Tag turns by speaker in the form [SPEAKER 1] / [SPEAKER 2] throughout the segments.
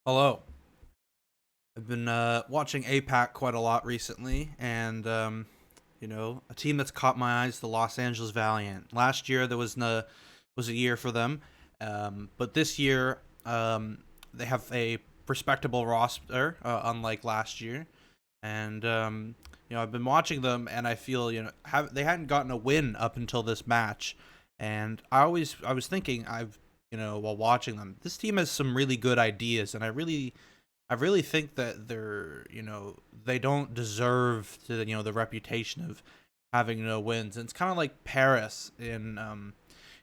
[SPEAKER 1] Hello. I've been watching APAC quite a lot recently, and a team that's caught my eyes, the Los Angeles Valiant. Last year there was a year for them, but this year they have a respectable roster, unlike last year. And I've been watching them, and I feel they hadn't gotten a win up until this match, and I was thinking while watching them, this team has some really good ideas, and I really think that they don't deserve to the reputation of having no wins. And it's kind of like Paris in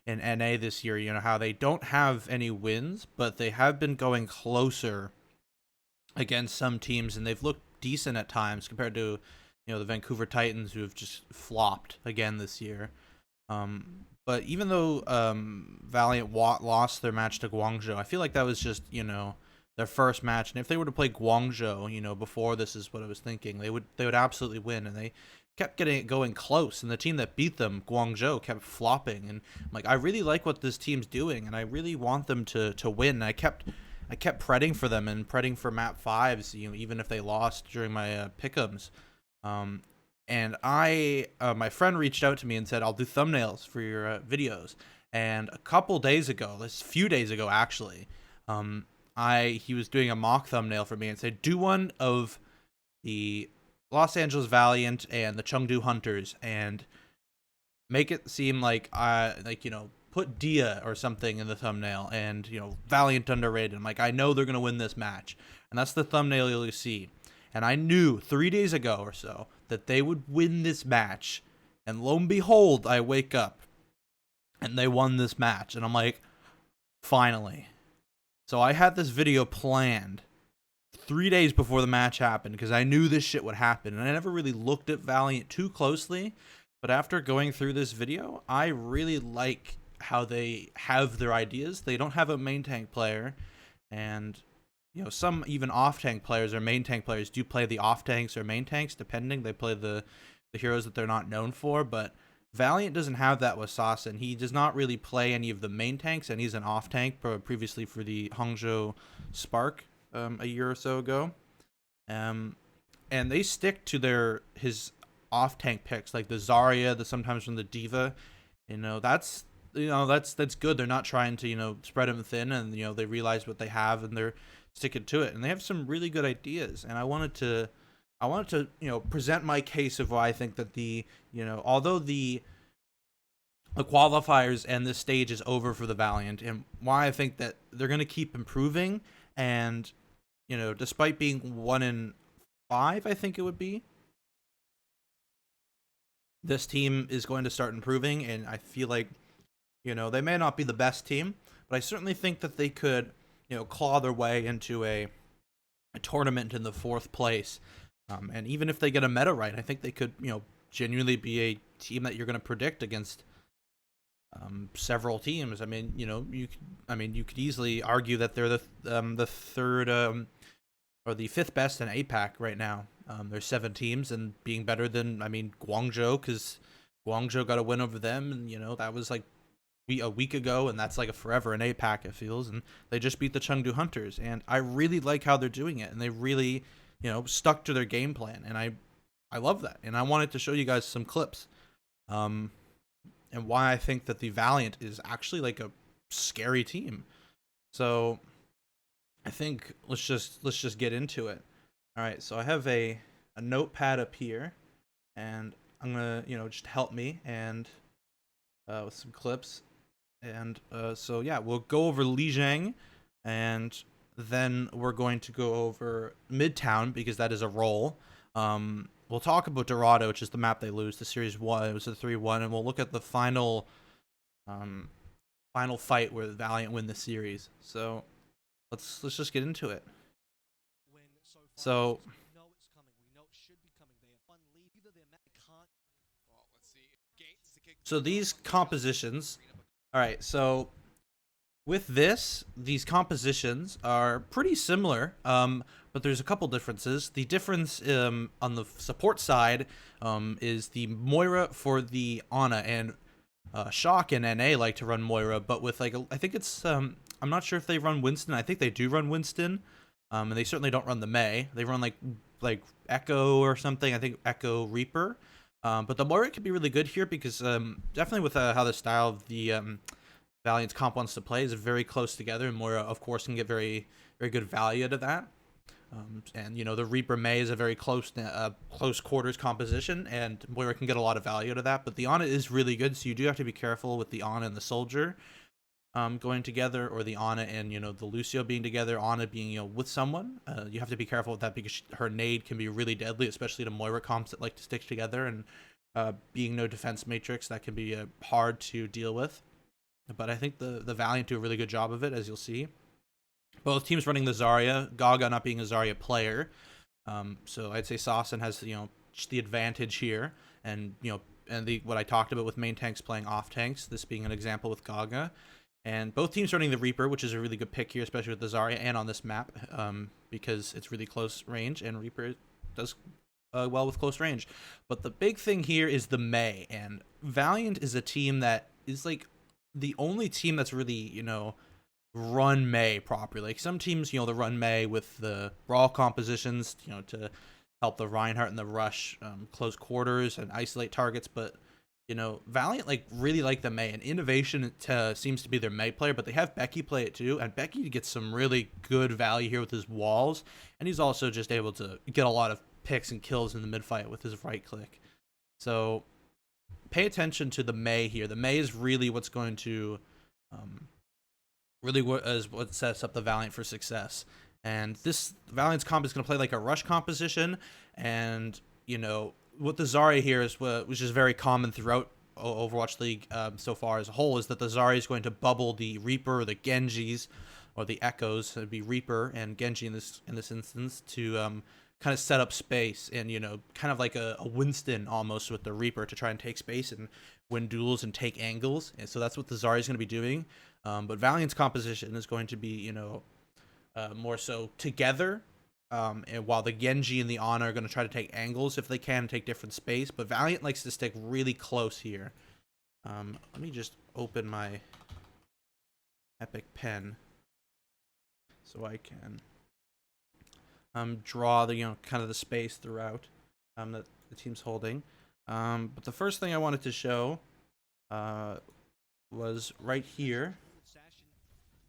[SPEAKER 1] NA this year. You know how they don't have any wins, but they have been going closer against some teams, and they've looked decent at times compared to the Vancouver Titans, who have just flopped again this year. But even though Valiant lost their match to Guangzhou, I feel like that was just their first match, and if they were to play Guangzhou, before this is what I was thinking, they would absolutely win, and they kept getting it going close, and the team that beat them, Guangzhou, kept flopping, and I'm like, I really like what this team's doing, and I really want them to win. And I kept pretting for them and pretting for map fives, even if they lost during my pick'ems. Um, and my friend reached out to me and said, I'll do thumbnails for your videos. And a couple days ago, this few days ago actually, he was doing a mock thumbnail for me and said, do one of the Los Angeles Valiant and the Chengdu Hunters and make it seem like put Dia or something in the thumbnail, and Valiant underrated. I'm like, I know they're gonna win this match, and that's the thumbnail you'll see. And I knew 3 days ago or so that they would win this match, and lo and behold, I wake up and they won this match, and I'm like, finally. So I had this video planned 3 days before the match happened because I knew this shit would happen, and I never really looked at Valiant too closely. But after going through this video, I really like how they have their ideas. They don't have a main tank player, and some even off tank players or main tank players do play the off tanks or main tanks, depending. They play the heroes that they're not known for, but Valiant doesn't have that with Sasin. He does not really play any of the main tanks, and he's an off tank previously for the Hangzhou Spark a year or so ago. And they stick to his off tank picks, like the Zarya, the sometimes from the Diva. That's good. They're not trying to spread them thin, and they realize what they have and they're sticking to it. And they have some really good ideas. And I wanted to present my case of why I think that although the qualifiers and this stage is over for the Valiant, and why I think that they're going to keep improving. And despite being 1-5, I think it would be, this team is going to start improving, and I feel like they may not be the best team, but I certainly think that they could claw their way into a tournament in the 4th place. And even if they get a meta right, I think they could genuinely be a team that you're going to predict against several teams. I mean, you could easily argue that they're the third or the 5th best in APAC right now. There's 7 teams, and being better than Guangzhou, because Guangzhou got a win over them, and that was like a week ago, and that's like a forever in APAC, it feels. And they just beat the Chengdu Hunters, and I really like how they're doing it, and they really stuck to their game plan, and I love that, and I wanted to show you guys some clips. And why I think that the Valiant is actually like a scary team. So I think let's just get into it. All right, so I have a notepad up here, and I'm gonna just help me and with some clips. And so yeah, we'll go over Lijiang, and then we're going to go over Midtown because that is a role. We'll talk about Dorado, which is the map they lose. The series 1, it was a 3-1, and we'll look at the final fight where the Valiant win the series. So let's just get into it. So these compositions. All right, so with these compositions are pretty similar, but there's a couple differences. The difference on the support side is the Moira for the Ana, and Shock and NA like to run Moira, but with I think it's I'm not sure if they run Winston. I think they do run Winston, And they certainly don't run the Mei. They run like Echo or something. I think Echo Reaper. But the Moira can be really good here because definitely with how the style of the Valiant's comp wants to play is very close together, and Moira, of course, can get very good value out of that. And the Reaper Mei is a very close quarters composition, and Moira can get a lot of value out of that. But the Ana is really good, so you do have to be careful with the Ana and the Soldier going together, or the Ana and the Lucio being together. Ana being with someone, you have to be careful with that because her nade can be really deadly, especially to Moira comps that like to stick together. And being no defense matrix, that can be hard to deal with. But I think the Valiant do a really good job of it, as you'll see. Both teams running the Zarya, Gaga not being a Zarya player. So I'd say Sawson has the advantage here, and what I talked about with main tanks playing off tanks, this being an example with Gaga. And both teams running the Reaper, which is a really good pick here, especially with the Zarya and on this map, because it's really close range, and Reaper does well with close range. But the big thing here is the Mei, and Valiant is a team that is like the only team that's really, run Mei properly. Like some teams, they run Mei with the brawl compositions, to help the Reinhardt and the Rush close quarters and isolate targets. But, Valiant really like the Mei, and Innovation seems to be their Mei player, but they have Becky play it too, and Becky gets some really good value here with his walls, and he's also just able to get a lot of picks and kills in the mid fight with his right click. So pay attention to the Mei here. The Mei is really what's going to what sets up the Valiant for success. And this Valiant's comp is going to play like a rush composition, and what the Zarya here is, which is very common throughout Overwatch League so far as a whole, is that the Zarya is going to bubble the Reaper or the Genjis or the Echoes. It'd be Reaper and Genji in this instance to kind of set up space, and kind of like a Winston almost with the Reaper to try and take space and win duels and take angles. And so that's what the Zarya is going to be doing. But Valiant's composition is going to be more so together, and while the Genji and the Ana are going to try to take angles if they can, take different space. But Valiant likes to stick really close here. Let me just open my Epic Pen so I can draw the kind of the space throughout that the team's holding. But the first thing I wanted to show was right here,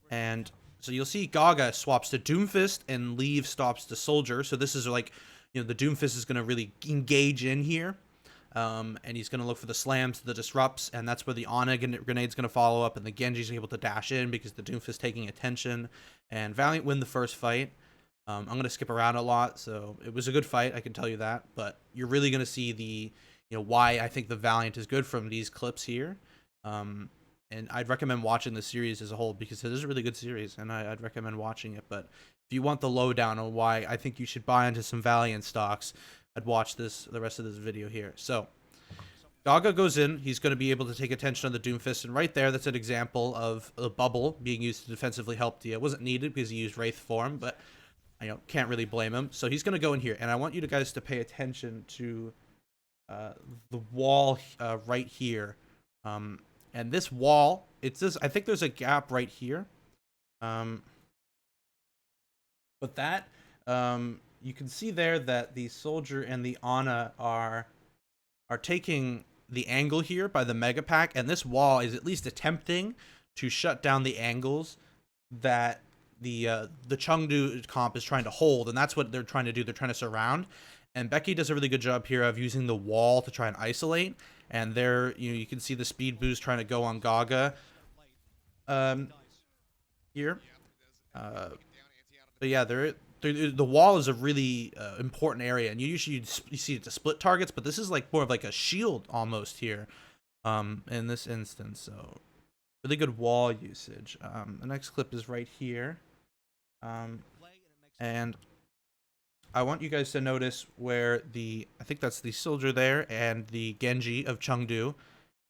[SPEAKER 1] and so you'll see Gaga swaps to Doomfist and Leave stops to Soldier. So this is like, the Doomfist is going to really engage in here. And he's going to look for the slams, the disrupts, and that's where the Ana grenade's going to follow up, and the Genji's able to dash in because the Doomfist taking attention. And Valiant win the first fight. I'm going to skip around a lot, so it was a good fight, I can tell you that. But you're really going to see the, why I think the Valiant is good from these clips here. And I'd recommend watching the series as a whole because it is a really good series, and I'd recommend watching it. But if you want the lowdown on why I think you should buy into some Valiant stocks, I'd watch the rest of this video here. So Gaga goes in. He's going to be able to take attention on the Doomfist, and right there, that's an example of a bubble being used to defensively help Dia. It wasn't needed because he used Wraith form, but can't really blame him. So he's going to go in here, and I want you guys to pay attention to the wall right here. And this wall, I think there's a gap right here. But that, you can see there that the Soldier and the Ana are taking the angle here by the Mega Pack, and this wall is at least attempting to shut down the angles that the Chengdu comp is trying to hold, and that's what they're trying to do. They're trying to surround, and Becky does a really good job here of using the wall to try and isolate. And there, you can see the speed boost trying to go on Gaga here. But yeah, the wall is a really important area, and you see it to split targets, but this is like more of like a shield almost here in this instance. So really good wall usage. The next clip is right here, and I want you guys to notice where I think that's the Soldier there and the Genji of Chengdu,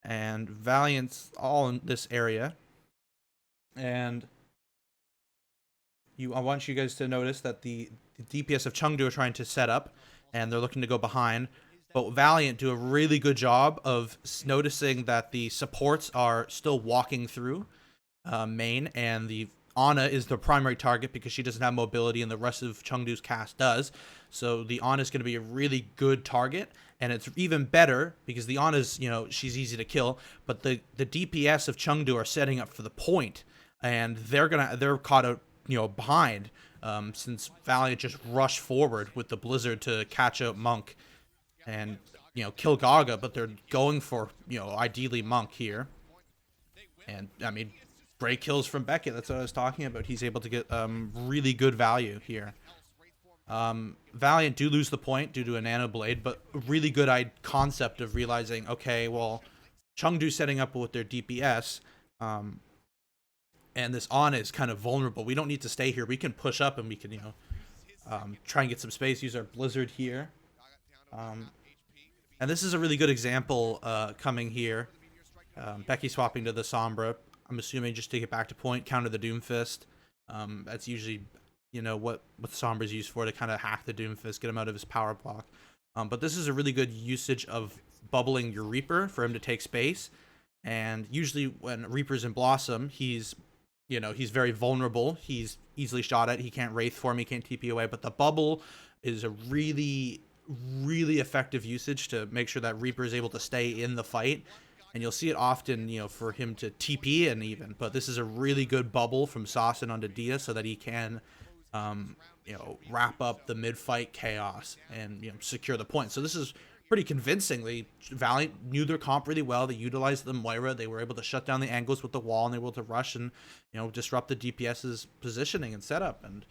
[SPEAKER 1] and Valiant's all in this area. And I want you guys to notice that the DPS of Chengdu are trying to set up, and they're looking to go behind. But Valiant do a really good job of noticing that the supports are still walking through main, and the Ana is the primary target because she doesn't have mobility and the rest of Chengdu's cast does. So the Ana is going to be a really good target, and it's even better because the Ana's, she's easy to kill, but the DPS of Chengdu are setting up for the point, and they're caught out, behind, since Valiant just rushed forward with the Blizzard to catch out Monk and, kill Gaga, but they're going for, ideally Monk here. And, I mean, great kills from Beckett. That's what I was talking about. He's able to get really good value here. Valiant do lose the point due to a Nano Blade, but a really good concept of realizing, okay, well, Chengdu setting up with their DPS, and this Ana is kind of vulnerable. We don't need to stay here. We can push up and we can, try and get some space, use our Blizzard here. And this is a really good example coming here. Becky swapping to the Sombra. I'm assuming just to get back to point, counter the Doomfist. That's usually, what Sombra's used for, to kind of hack the Doomfist, get him out of his power block. But this is a really good usage of bubbling your Reaper for him to take space. And usually when Reaper's in Blossom, he's very vulnerable. He's easily shot at. He can't Wraith form. He can't TP away. But the bubble is a really, really effective usage to make sure that Reaper is able to stay in the fight. And you'll see it often, for him to TP in even. But this is a really good bubble from Sasson onto Dia so that he can, wrap up the mid-fight chaos and, secure the point. So this is pretty convincingly. Valiant knew their comp really well. They utilized the Moira. They were able to shut down the angles with the wall, and they were able to rush and, disrupt the DPS's positioning and setup. And,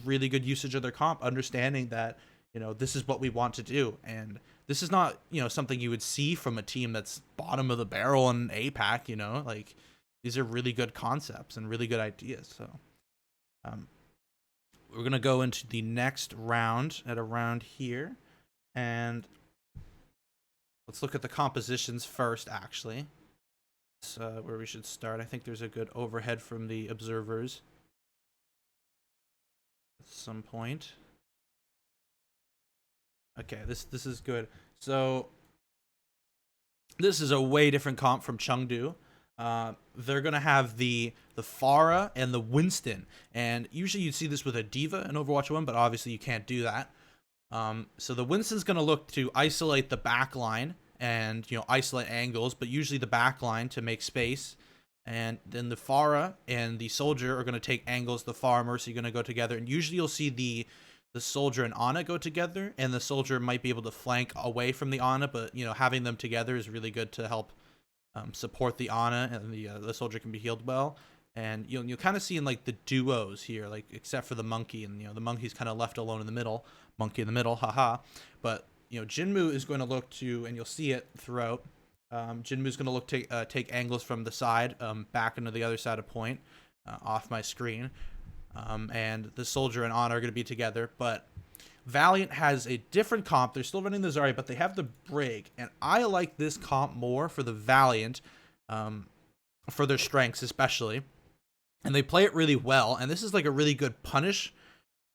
[SPEAKER 1] really good usage of their comp, understanding that, this is what we want to do. And this is not, something you would see from a team that's bottom of the barrel in APAC, like, these are really good concepts and really good ideas. So, we're going to go into the next round at around here, and let's look at the compositions first, actually. That's where we should start. I think there's a good overhead from the observers at some point. Okay, this is good. So this is a way different comp from Chengdu. They're gonna have the Pharah and the Winston, and usually you'd see this with a Diva in Overwatch 1, but obviously you can't do that. So the Winston's gonna look to isolate the back line and isolate angles, but usually the back line to make space. And then the Pharah and the Soldier are gonna take angles. The Pharah Mercy are gonna go together, and usually you'll see the Soldier and Ana go together, and the Soldier might be able to flank away from the Ana, but having them together is really good to help support the Ana, and the Soldier can be healed well. And you'll kind of see in like the duos here, like except for the Monkey, and the Monkey's kind of left alone in the middle. Monkey in the middle, haha. But Jinmu is going to look to, and you'll see it throughout. Jinmu's going to look to take angles from the side, back into the other side of point, off my screen. And the Soldier and Ana are going to be together, but Valiant has a different comp. They're still running the Zarya, but they have the Brig, and I like this comp more for the Valiant, for their strengths especially, and they play it really well. And this is like a really good punish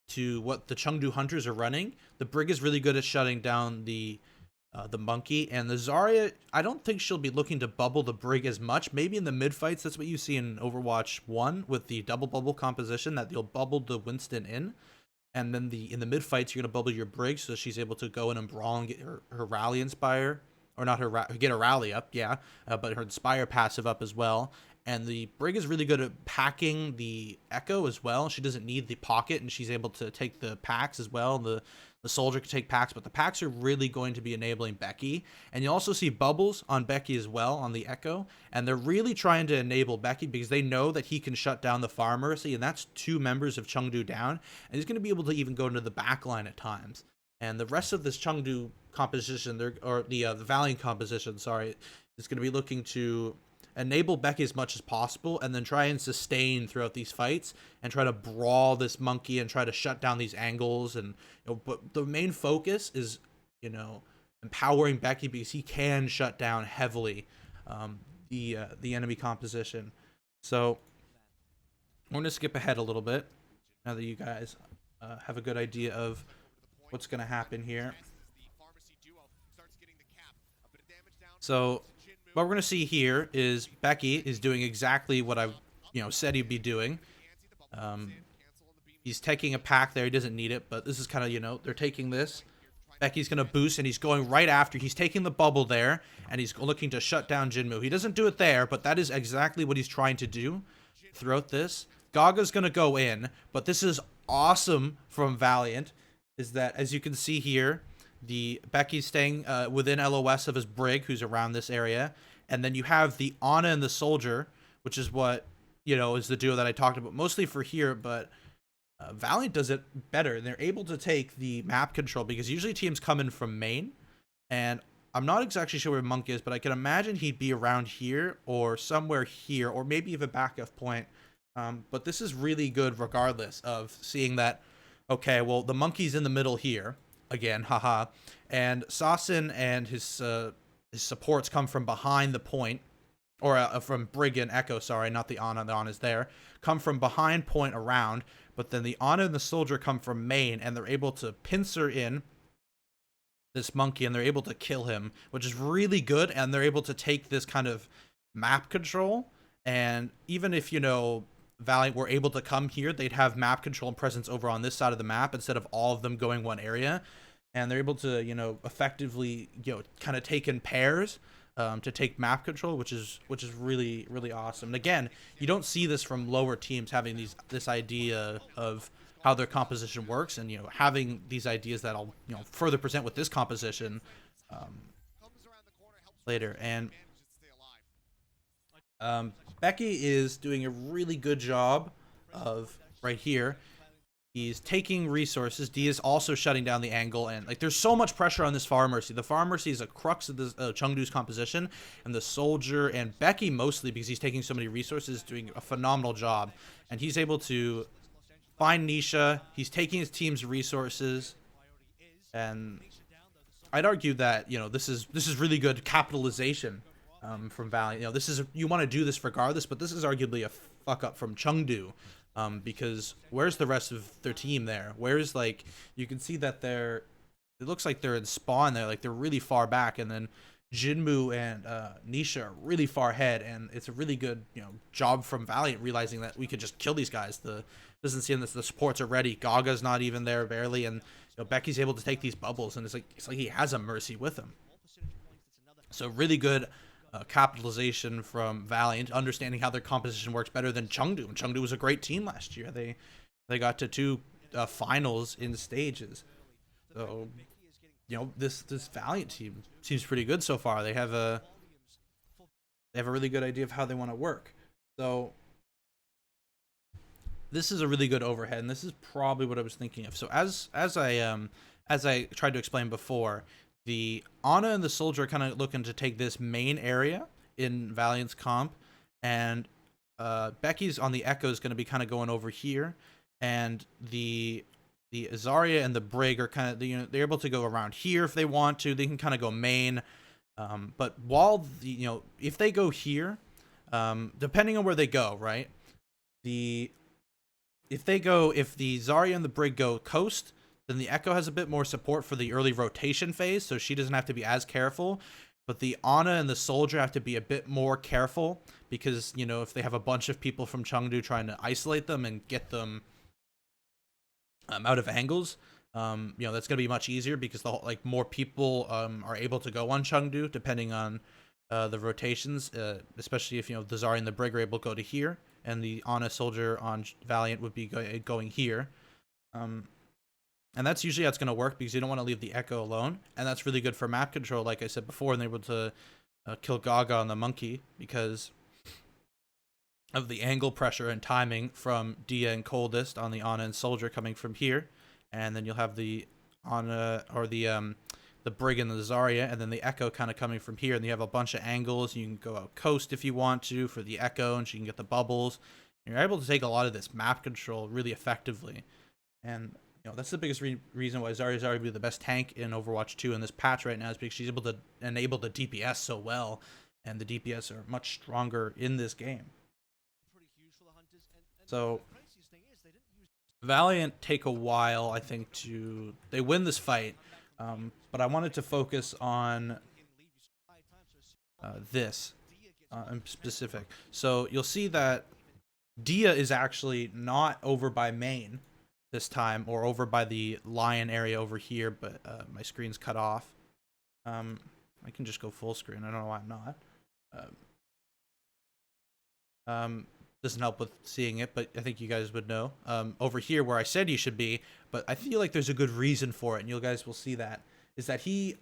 [SPEAKER 1] to what the Chengdu Hunters are running. The Brig is really good at shutting down the Monkey, and the Zarya, I don't think she'll be looking to bubble the Brig as much. Maybe in the mid fights, that's what you see in Overwatch 1 with the double bubble composition, that you'll bubble the Winston in, and then in the mid fights you're gonna bubble your Brig so she's able to go in and brawl and get her Rally Inspire, or not get her Rally up, yeah, but her Inspire passive up as well. And the Brig is really good at packing the Echo as well. She doesn't need the pocket, and she's able to take the packs as well. The Soldier can take packs, but the packs are really going to be enabling Becky. And you also see bubbles on Becky as well on the Echo. And they're really trying to enable Becky because they know that he can shut down the Pharah Mercy, and that's 2 members of Chengdu down. And he's going to be able to even go into the back line at times. And the rest of this Chengdu composition, the Valiant composition, sorry, is going to be looking to enable Becky as much as possible, and then try and sustain throughout these fights and try to brawl this Monkey and try to shut down these angles. And but the main focus is empowering Becky, because he can shut down heavily the enemy composition. So we're gonna skip ahead a little bit now that you guys have a good idea of what's gonna happen here. So what we're going to see here is Becky is doing exactly what said he'd be doing. He's taking a pack there. He doesn't need it, but this is kind of, they're taking this. Becky's going to boost, and he's going right after. He's taking the bubble there, and he's looking to shut down Jinmu. He doesn't do it there, but that is exactly what he's trying to do throughout this. Gaga's going to go in, but this is awesome from Valiant, is that, as you can see here, the Becky's staying within LOS of his Brig, who's around this area, and then you have the Ana and the Soldier, which is what, is the duo that I talked about, mostly for here, but Valiant does it better. They're able to take the map control because usually teams come in from main, and I'm not exactly sure where Monk is, but I can imagine he'd be around here or somewhere here, or maybe even back of point. But this is really good regardless of seeing that, okay, well, the monkey's in the middle here, again, haha, and Sasin and his supports come from behind the point, or from Brig and Echo, sorry, not the Ana's there, come from behind point around, but then the Ana and the Soldier come from main, and they're able to pincer in this monkey, and they're able to kill him, which is really good, and they're able to take this kind of map control, and even if, Valiant were able to come here, they'd have map control and presence over on this side of the map instead of all of them going one area, and they're able to, effectively, kind of take in pairs, to take map control, which is really, really awesome. And again, you don't see this from lower teams having this idea of how their composition works, and having these ideas that I'll further present with this composition later. And Becky is doing a really good job of right here. He's taking resources. D is also shutting down the angle, and there's so much pressure on this Far Mercy. The Far Mercy is a crux of this Chengdu's composition, and the Soldier and Becky mostly, because he's taking so many resources, doing a phenomenal job. And he's able to find Nisha. He's taking his team's resources, and I'd argue that this is really good capitalization from Valiant. You want to do this regardless, but this is arguably a fuck up from Chengdu. Because where's the rest of their team there? Where's, you can see that it looks like they're in spawn there, they're really far back, and then Jinmu and Nisha are really far ahead, and it's a really good, job from Valiant realizing that we could just kill these guys. Doesn't seem that the supports are ready. Gaga's not even there barely, and Becky's able to take these bubbles, and it's like he has a Mercy with him. So really good capitalization from Valiant, understanding how their composition works better than Chengdu. And Chengdu was a great team last year. They got to 2 finals in stages. So, this Valiant team seems pretty good so far. They have a really good idea of how they want to work. So this is a really good overhead, and this is probably what I was thinking of. So as I tried to explain before, the Ana and the Soldier are kind of looking to take this main area in Valiant's comp, and Becky's on the Echo is going to be kind of going over here, and the Azaria and the Brig are kind of, they're able to go around here if they want to. They can kind of go main, but while if they go here, depending on where they go, right? If the Zarya and the Brig go coast, then the Echo has a bit more support for the early rotation phase, so she doesn't have to be as careful. But the Ana and the Soldier have to be a bit more careful because, if they have a bunch of people from Chengdu trying to isolate them and get them out of angles, that's going to be much easier because more people are able to go on Chengdu depending on the rotations, especially if, the Zarya and the Brig are able to go to here, and the Ana Soldier on Valiant would be going here. And that's usually how it's going to work because you don't want to leave the Echo alone. And that's really good for map control, like I said before, and they're able to kill Gaga on the monkey because of the angle pressure and timing from Dia and Coldest on the Ana and Soldier coming from here. And then you'll have the Ana, or the Brig and the Zarya, and then the Echo kind of coming from here. And you have a bunch of angles. You can go out coast if you want to for the Echo, and she can get the bubbles. And you're able to take a lot of this map control really effectively. And that's the biggest reason why Zarya is arguably the best tank in Overwatch 2 in this patch right now, is because she's able to enable the DPS so well, and the DPS are much stronger in this game. So Valiant take a while, I think, they win this fight, but I wanted to focus on this in specific. So you'll see that Dia is actually not over by main this time, or over by the lion area over here, but my screen's cut off. I can just go full screen. I don't know why I'm not. Doesn't help with seeing it, but I think you guys would know. Over here where I said you should be, but I feel like there's a good reason for it, and you guys will see that, is that he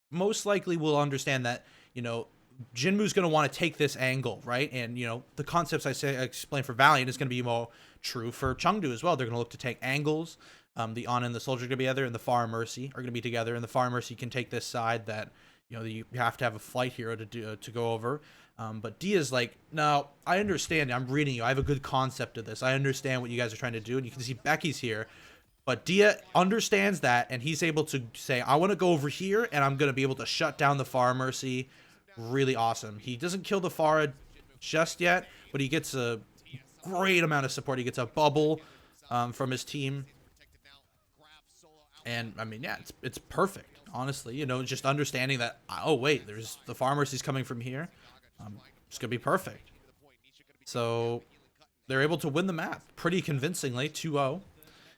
[SPEAKER 1] most likely will understand that, you know, Jinmu's going to want to take this angle, right? And, you know, the concepts I explained for Valiant is going to be more true for Chengdu as well. They're going to look to take angles. The Ana and the Soldier are going to be together, and the Far Mercy are going to be together, and the Far Mercy can take this side that, you know, you have to have a flight hero to go over. But Dia's like, no, I understand. I'm reading you. I have a good concept of this. I understand what you guys are trying to do. And you can see Becky's here. But Dia understands that, and he's able to say, I want to go over here, and I'm going to be able to shut down the Far Mercy. Really awesome. He doesn't kill the Pharah just yet, but he gets a great amount of support. He gets a bubble from his team. And, I mean, yeah, it's perfect, honestly. You know, just understanding that, oh, wait, there's the Far Mercy's coming from here. It's going to be perfect. So, they're able to win the map pretty convincingly, 2-0.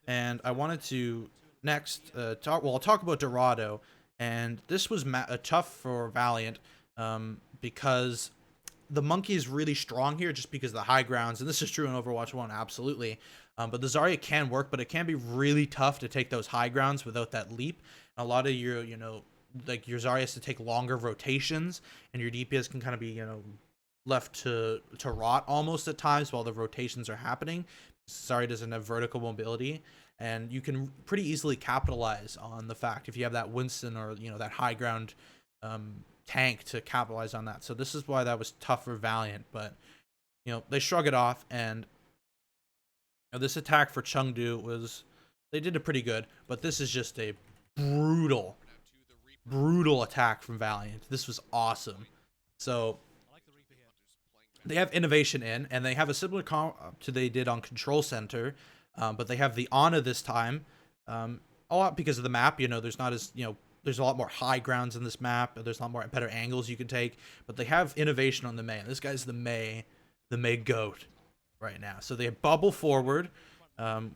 [SPEAKER 1] And I wanted to next I'll talk about Dorado. And this was tough for Valiant because the Monkey is really strong here just because of the high grounds. And this is true in Overwatch 1, absolutely. But the Zarya can work, but it can be really tough to take those high grounds without that leap. And a lot of your, you know, like your Zarya has to take longer rotations, and your DPS can kind of be, you know, left to rot almost at times while the rotations are happening. Zarya doesn't have vertical mobility, and you can pretty easily capitalize on the fact if you have that Winston or, you know, that high ground tank to capitalize on that. So this is why that was tough for Valiant, but, you know, they shrug it off. And, you know, this attack for Chengdu was, they did it pretty good, but this is just a brutal attack from Valiant. This was awesome. So they have innovation in, and they have a similar comp to they did on Control Center, but they have the Ana this time, a lot because of the map. You know, there's not as, you know, there's a lot more high grounds in this map. There's a lot more better angles you can take, but they have innovation on the Mei. This guy's the Mei goat right now. So they bubble forward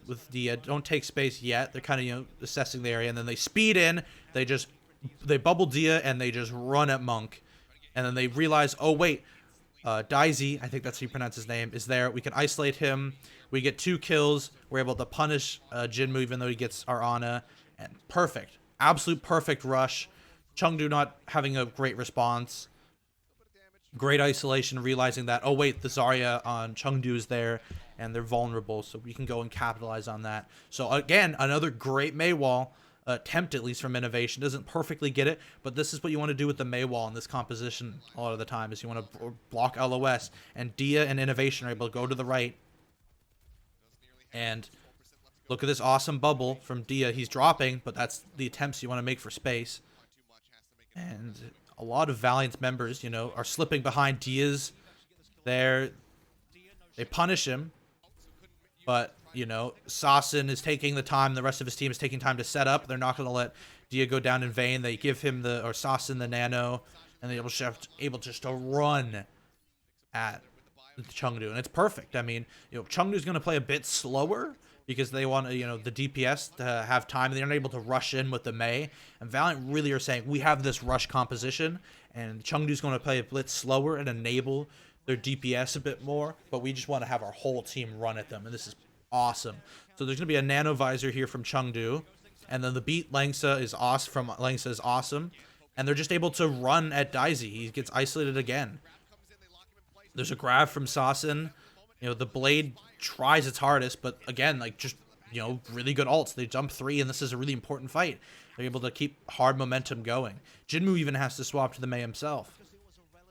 [SPEAKER 1] with Dia. Don't take space yet. They're kind of, you know, assessing the area, and then they speed in. They bubble Dia, and they just run at Monk, and then they realize, oh wait, Daisy, I think that's how you pronounce his name, is there. We can isolate him. We get 2 kills. We're able to punish Jinmu even though he gets our Ana. And perfect. Absolute perfect rush. Chengdu not having a great response. Great isolation, realizing that, oh wait, the Zarya on Chengdu is there, and they're vulnerable, so we can go and capitalize on that. So again, another great Mei wall attempt, at least from innovation. Doesn't perfectly get it, but this is what you want to do with the Mei wall in this composition a lot of the time, is you want to block LOS, and Dia and innovation are able to go to the right. And look at this awesome bubble from Dia. He's dropping, but that's the attempts you want to make for space. And a lot of Valiant members, you know, are slipping behind. Dia's there. They punish him, but, you know, Sasin is taking the time. The rest of his team is taking time to set up. They're not going to let Dia go down in vain. They give him or Sasin the nano, and they're able just to run at Chengdu, and it's perfect. I mean, you know, Chengdu's going to play a bit slower because they want, you know, the DPS to have time, and they're not able to rush in with the Mei. And Valiant really are saying, we have this rush composition, and Chengdu's going to play a bit slower and enable their DPS a bit more, but we just want to have our whole team run at them, and this is awesome. So there's going to be a nano visor here from Chengdu, and then the beat Langsa is awesome, and they're just able to run at Daisy. He gets isolated again. There's a grab from Sasin. You know, the Blade tries its hardest, but again, like, just, you know, really good ults. They jump 3, and this is a really important fight. They're able to keep hard momentum going. Jinmu even has to swap to the Mei himself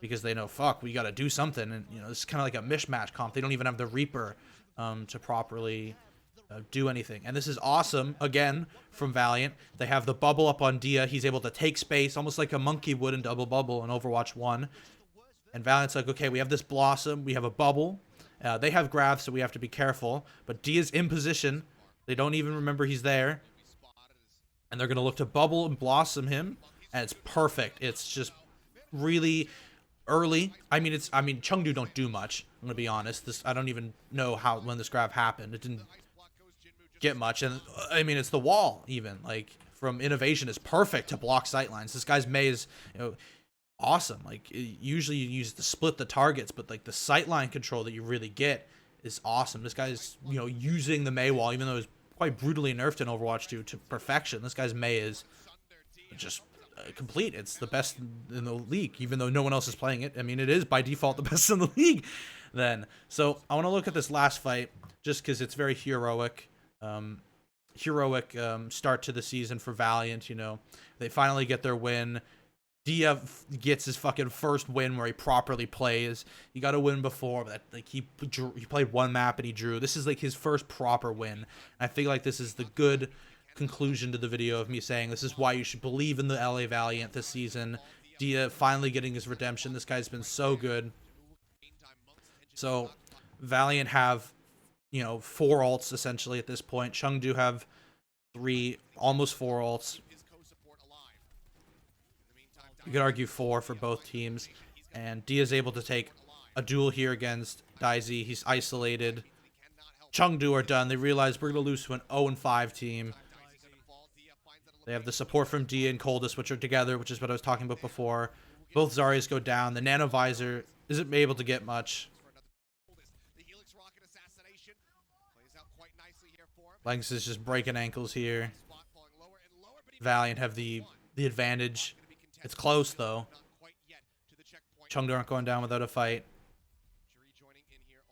[SPEAKER 1] because they know, fuck, we got to do something. And, you know, this is kind of like a mismatch comp. They don't even have the Reaper to properly do anything. And this is awesome, again, from Valiant. They have the bubble up on Dia. He's able to take space, almost like a monkey would in Double Bubble in Overwatch 1. And Valiant's like, okay, we have this Blossom. We have a bubble. They have Grab, so we have to be careful. But Dia's in position. They don't even remember he's there. And they're going to look to bubble and Blossom him. And it's perfect. It's just really early. I mean, Chengdu don't do much. I'm gonna be honest. I don't even know when this grab happened. It didn't get much, and I mean it's the wall even like from innovation is perfect to block sightlines. This guy's Mei is awesome. Like usually you use to split the targets, but like the sightline control that you really get is awesome. This guy's using the Mei wall, even though it's quite brutally nerfed in Overwatch 2 to perfection. This guy's Mei is just complete. It's the best in the league, even though no one else is playing it. I mean, it is by default the best in the league. So I want to look at this last fight just because it's very heroic. Start to the season for Valiant. They finally get their win. Dia gets his fucking first win where he properly plays. He got a win before, but like he played one map and he drew. This is like his first proper win. I feel like this is the good conclusion to the video of me saying this is why you should believe in the LA Valiant this season. Dia finally getting his redemption. This guy's been so good. So Valiant have 4 ults essentially at this point. Chengdu have 3, almost 4 ults. You could argue 4 for both teams. And Dia's able to take a duel here against Daisy. He's isolated. Chengdu are done. They realize we're going to lose to an 0-5 team. They have the support from Dia and Coldest, which are together, which is what I was talking about before. Both Zaryas go down. The Nano Visor isn't able to get much. Lynx is just breaking ankles here. Valiant have the advantage. It's close, though. Chengdu aren't going down without a fight.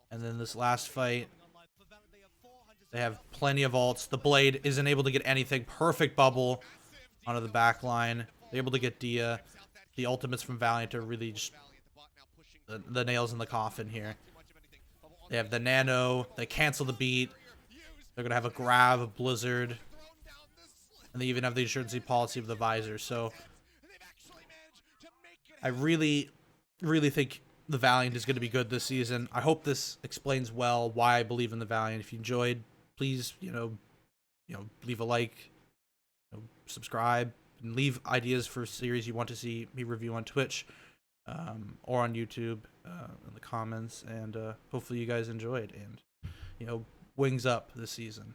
[SPEAKER 1] And then this last fight, they have plenty of ults. The Blade isn't able to get anything. Perfect bubble onto the back line. They're able to get Dia. The ultimates from Valiant are really just the nails in the coffin here. They have the Nano. They cancel the beat. They're going to have a grab, a Blizzard. And they even have the insurance policy of the Visor. So I really, really think the Valiant is going to be good this season. I hope this explains well why I believe in the Valiant. If you enjoyed, please, leave a like, subscribe, and leave ideas for series you want to see me review on Twitch or on YouTube in the comments. And hopefully you guys enjoyed. And, wings up this season.